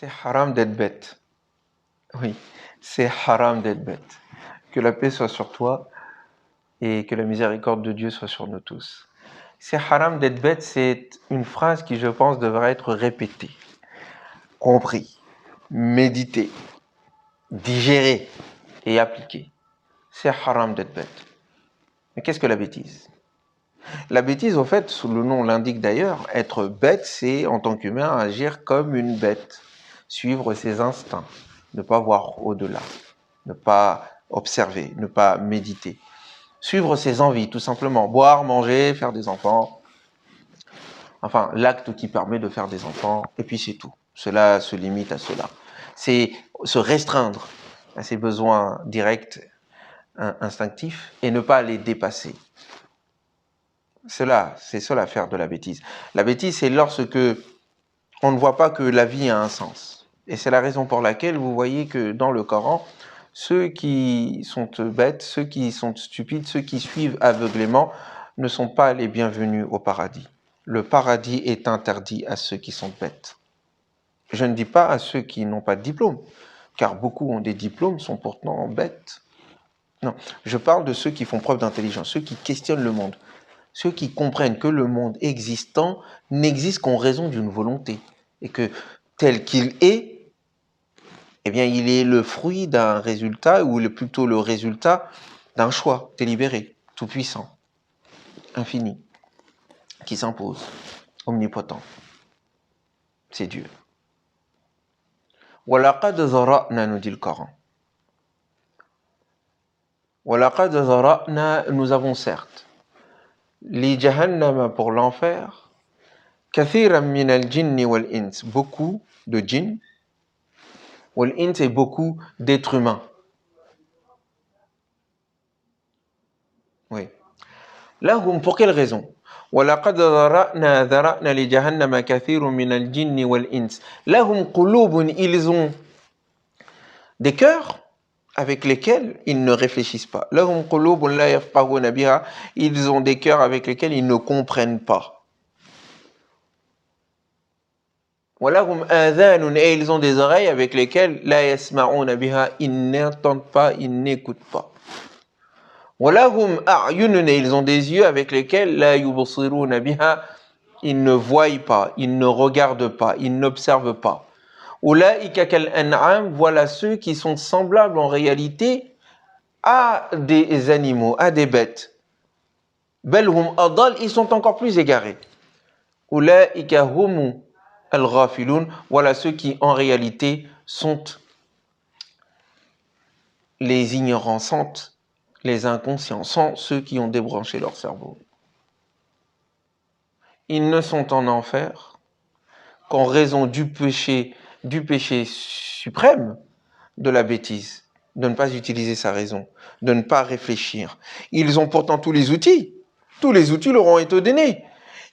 C'est haram d'être bête. Oui, c'est haram d'être bête. Que la paix soit sur toi et que la miséricorde de Dieu soit sur nous tous. C'est haram d'être bête, c'est une phrase qui, je pense, devrait être répétée, compris, méditée, digérée et appliquée. C'est haram d'être bête. Mais qu'est-ce que la bêtise? La bêtise, au fait, sous le nom l'indique d'ailleurs, être bête, c'est en tant qu'humain agir comme une bête, suivre ses instincts, ne pas voir au-delà, ne pas observer, ne pas méditer, suivre ses envies, tout simplement, boire, manger, faire des enfants, enfin l'acte qui permet de faire des enfants, et puis c'est tout. Cela se limite à cela. C'est se restreindre à ses besoins directs, instinctifs, et ne pas les dépasser. C'est cela faire de la bêtise. La bêtise, c'est lorsque on ne voit pas que la vie a un sens. Et c'est la raison pour laquelle vous voyez que dans le Coran, ceux qui sont bêtes, ceux qui sont stupides, ceux qui suivent aveuglément ne sont pas les bienvenus au paradis. Le paradis est interdit à ceux qui sont bêtes. Je ne dis pas à ceux qui n'ont pas de diplôme, car beaucoup ont des diplômes, sont pourtant bêtes. Non, je parle de ceux qui font preuve d'intelligence, ceux qui questionnent le monde, ceux qui comprennent que le monde existant n'existe qu'en raison d'une volonté, et que tel qu'il est, eh bien, il est le fruit d'un résultat, ou plutôt le résultat d'un choix délibéré, tout-puissant, infini, qui s'impose, omnipotent. C'est Dieu. وَلَقَدْ ذَرَأْنَا, nous dit le Coran. وَلَقَدْ ذَرَأْنَا, nous avons certes, li jahannama, pour l'enfer, kathiran min al-jinni wal-ins, beaucoup de djinns, wal-ins, et beaucoup d'êtres humains. Oui. Lahum, pour quelle raison? وَلَقَدْ ذَرَأْنَا لِجَهَنَّمَ كَثِيرٌ مِنَ الْجِنِّ وَالْإِنسِ لَهُمْ قُلُوبٌ, ils ont des cœurs avec lesquels ils ne réfléchissent pas. لَهُمْ قُلُوبٌ لَا يَفْقَهُونَ بِهَا, ils ont des cœurs avec lesquels ils ne comprennent pas. وَلَهُمْ آذَانٌ, et ils ont des oreilles avec lesquelles لَا يَسْمَعُونَ بِهَا, ils n'entendent pas, ils n'écoutent pas. وَلَهُمْ أَعْيُنٌ, et ils ont des yeux avec lesquels لَا يُبْصِرُونَ بِهَا, ils ne voient pas, ils ne regardent pas, ils n'observent pas. أُولَٰئِكَ كَالْأَنْعَامِ, voilà ceux qui sont semblables en réalité à des animaux, à des bêtes. بَلْ هُمْ أَضَلُّ, ils sont encore plus égarés. أُولَٰئِكَ هُمُ الْغَافِلُونَ, voilà ceux qui en réalité sont les ignorants, sont les inconscients, sont ceux qui ont débranché leur cerveau. Ils ne sont en enfer qu'en raison du péché suprême de la bêtise, de ne pas utiliser sa raison, de ne pas réfléchir. Ils ont pourtant tous les outils leur ont été donnés.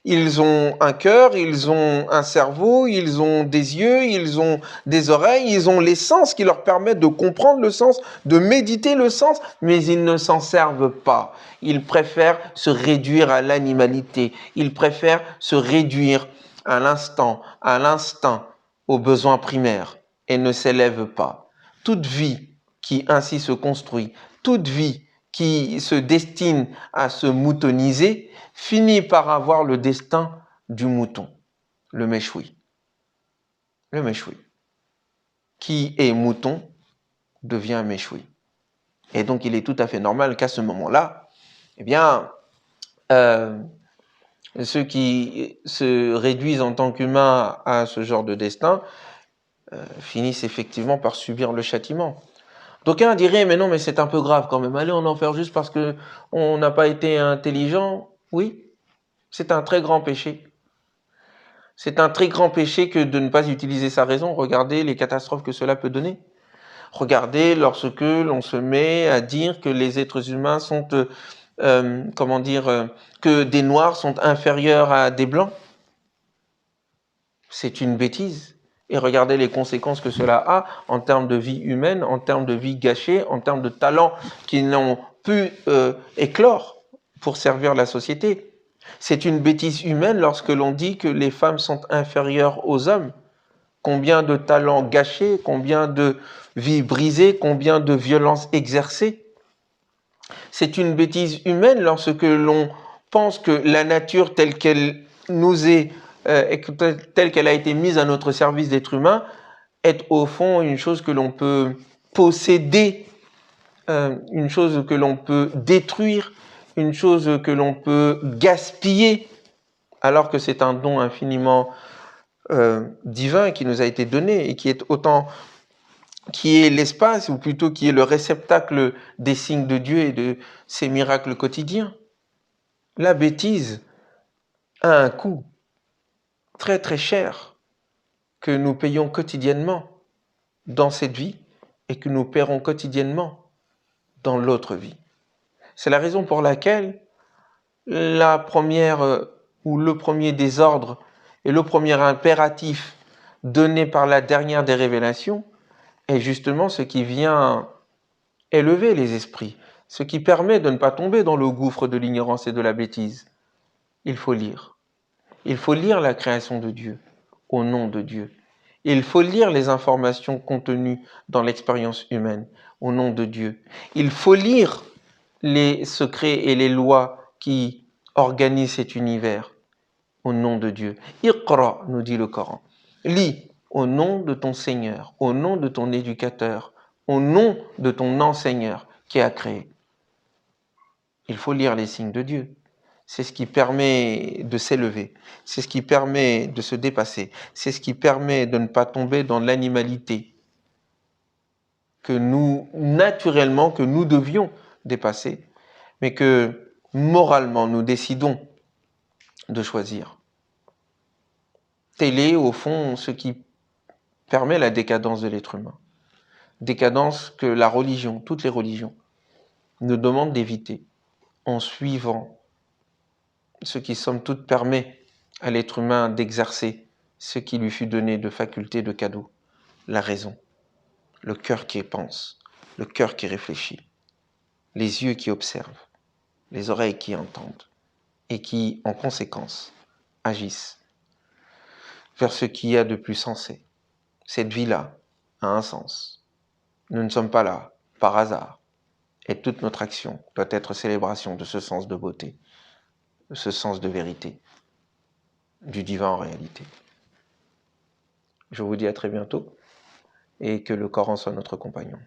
Ils ont un cœur, ils ont un cerveau, ils ont des yeux, ils ont des oreilles, ils ont les sens qui leur permettent de comprendre le sens, de méditer le sens, mais ils ne s'en servent pas. Ils préfèrent se réduire à l'animalité, ils préfèrent se réduire à l'instinct, aux besoins primaires, et ne s'élèvent pas. Toute vie qui ainsi se construit, toute vie qui se destine à se moutoniser, finit par avoir le destin du mouton, le méchoui. Le méchoui. Qui est mouton devient méchoui. Et donc il est tout à fait normal qu'à ce moment-là, eh bien, ceux qui se réduisent en tant qu'humains à ce genre de destin finissent effectivement par subir le châtiment. D'aucuns diraient, mais non, mais c'est un peu grave quand même, aller en enfer juste parce qu'on n'a pas été intelligent. Oui, c'est un très grand péché. C'est un très grand péché que de ne pas utiliser sa raison. Regardez les catastrophes que cela peut donner. Regardez lorsque l'on se met à dire que les êtres humains sont, que des noirs sont inférieurs à des blancs. C'est une bêtise. Et regardez les conséquences que cela a en termes de vie humaine, en termes de vie gâchée, en termes de talents qui n'ont pu éclore pour servir la société. C'est une bêtise humaine lorsque l'on dit que les femmes sont inférieures aux hommes. combien de talents gâchés, combien de vies brisées, combien de violences exercées. C'est une bêtise humaine lorsque l'on pense que la nature telle qu'elle nous est, telle qu'elle a été mise à notre service d'être humain, est au fond une chose que l'on peut posséder, une chose que l'on peut détruire, une chose que l'on peut gaspiller, alors que c'est un don infiniment divin qui nous a été donné et qui est autant, qui est l'espace, ou plutôt qui est le réceptacle des signes de Dieu et de ses miracles quotidiens. La bêtise a un coût très très cher que nous payons quotidiennement dans cette vie et que nous paierons quotidiennement dans l'autre vie. C'est la raison pour laquelle la première ou le premier des ordres et le premier impératif donné par la dernière des révélations est justement ce qui vient élever les esprits, ce qui permet de ne pas tomber dans le gouffre de l'ignorance et de la bêtise. Il faut lire. Il faut lire la création de Dieu au nom de Dieu. Il faut lire les informations contenues dans l'expérience humaine au nom de Dieu. Il faut lire les secrets et les lois qui organisent cet univers au nom de Dieu. Iqra, nous dit le Coran. Lis au nom de ton Seigneur, au nom de ton éducateur, au nom de ton enseigneur qui a créé. Il faut lire les signes de Dieu. C'est ce qui permet de s'élever, c'est ce qui permet de se dépasser, c'est ce qui permet de ne pas tomber dans l'animalité que nous, naturellement, que nous devions dépasser, mais que moralement nous décidons de choisir. Tel est, au fond, ce qui permet la décadence de l'être humain. Décadence que la religion, toutes les religions, nous demandent d'éviter en suivant ce qui, somme toute, permet à l'être humain d'exercer ce qui lui fut donné de faculté, de cadeau, la raison, le cœur qui pense, le cœur qui réfléchit, les yeux qui observent, les oreilles qui entendent et qui, en conséquence, agissent vers ce qu'il y a de plus sensé. Cette vie-là a un sens. Nous ne sommes pas là par hasard et toute notre action doit être célébration de ce sens de beauté, de ce sens de vérité, du divin en réalité. Je vous dis à très bientôt et que le Coran soit notre compagnon.